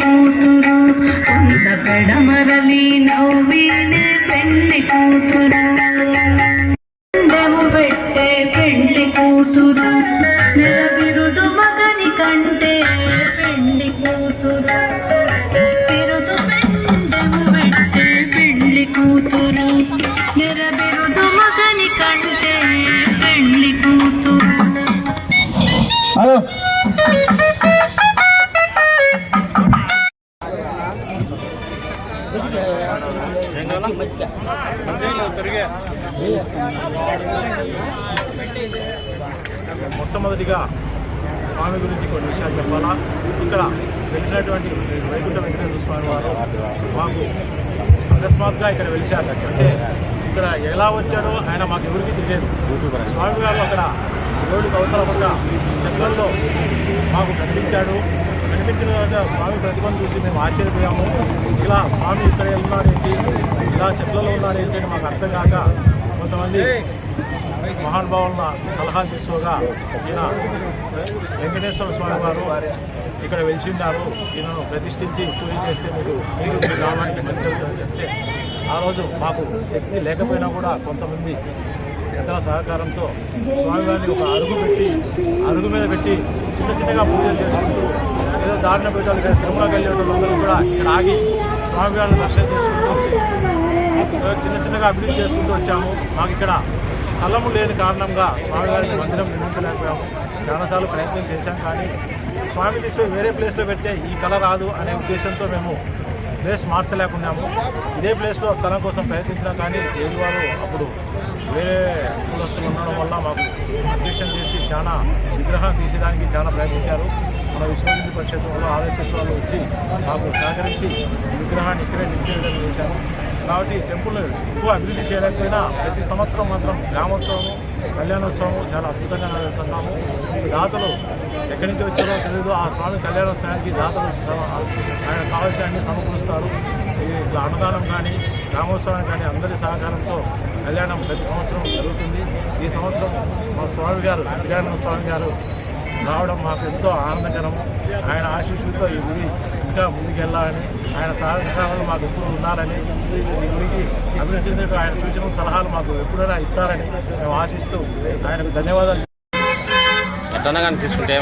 కూతురు కొంత పెడమరలి నవ్వినే పెళ్లి కూతురు పెట్టే పెళ్లి కూతురు బిరుదు మగని కంటే పెళ్లి కూతురు బిరుదు పెండెము పెట్టే పెళ్లి కూతురు బిరుదు మగని కంటే పెళ్లి కూతురు. మొట్టమొదటిగా స్వామి గురించి కొన్ని విషయాలు చెప్పాలా. ఇక్కడ వెలిసినటువంటి వైకుంఠ వెంకటేశ్వర స్వామి వారు మాకు అకస్మాత్తుగా ఇక్కడ వెలిచారు. అంటే ఇక్కడ ఎలా వచ్చారో ఆయన మాకు ఎవరికి తెలియదు. స్వామి గారు అక్కడ రోడ్డుకు అవతల పక్క చెట్లల్లో మాకు కనిపించాడు. కనిపించిన తర్వాత స్వామి ప్రతిభను చూసి మేము ఆశ్చర్యపోయాము. ఇలా స్వామి ఇక్కడ ఉన్నాడేంటి, ఇలా చెట్లలో ఉన్నాడేంటి అని మాకు అర్థం కాక కొంతమంది మహానుభావుల సలహాలు తీసుకోగా ఈయన వెంకటేశ్వర స్వామి వారు ఇక్కడ వెలిసి ఉన్నారు, ఈయనను ప్రతిష్ఠించి పూజ చేస్తే మీరు గ్రామానికి మంచి అవుతుందని చెప్తే ఆ రోజు మాకు శక్తి లేకపోయినా కూడా కొంతమంది పెద్దల సహకారంతో స్వామివారిని ఒక అరుగు మీద పెట్టి చిన్న చిన్నగా పూజలు చేసుకుంటూ ఏదో దారిన పెట్టాలి కానీ తిరుమలకి వెళ్ళేటోళ్ళందరూ కూడా ఇక్కడ ఆగి స్వామివారిని దర్శనం చేసుకుంటూ చిన్న చిన్నగా అభివృద్ధి చేసుకుంటూ వచ్చాము. మాకు ఇక్కడ స్థలము లేని కారణంగా స్వామివారికి మందిరం నిర్మించలేకపోయాము. చాలాసార్లు ప్రయత్నం చేశాం, కానీ స్వామి తీసుకుని వేరే ప్లేస్లో పెడితే ఈ కళ రాదు అనే ఉద్దేశంతో మేము ప్లేస్ మార్చలేకున్నాము. ఇదే ప్లేస్లో స్థలం కోసం ప్రయత్నించినా కానీ ఏది వారు అప్పుడు వేరే కులస్తులు ఉండడం వల్ల మాకు అబ్జెక్షన్ చేసి చాలా విగ్రహాన్ని తీసేదానికి చాలా ప్రయత్నించారు. మన విశ్వ హిందూ పరిషత్ వాళ్ళు ఆర్ఎస్ఎస్ వాళ్ళు వచ్చి మాకు సహకరించి విగ్రహాన్ని ఇక్కడే నిలిచేయడం చేశారు. కాబట్టి టెంపుల్ ఎక్కువ అభివృద్ధి చేయలేకపోయినా ప్రతి సంవత్సరం మాత్రం గ్రామోత్సవము, కళ్యాణోత్సవము చాలా అద్భుతంగా నడుపుతున్నాము. దాతలు ఎక్కడి నుంచి వచ్చారో తెలియదు, ఆ స్వామి కళ్యాణోత్సవానికి దాతలు ఆయన కావాల్సిన అన్ని సమకూరుస్తారు. ఇట్లా అన్నదానం కానీ గ్రామోత్సవానికి కానీ అందరి సహకారంతో కళ్యాణం ప్రతి సంవత్సరం జరుగుతుంది. ఈ సంవత్సరం మా స్వామి గారు విద్యానంద స్వామి గారు రావడం మాకు ఎంతో ఆనందకరము. ఆయన ఆశీస్సులతో ఈ గుడి ఇంకా ముందుకెళ్ళాలని, ఆయన సహకారాలు మాకు ఎప్పుడు ఉన్నారని, ఈ గుడికి అభివృద్ధి చెందేట్టు ఆయన సూచనలు సలహాలు మాకు ఎప్పుడైనా ఇస్తారని మేము ఆశిస్తూ ఆయనకు ధన్యవాదాలు. తీసుకుంటే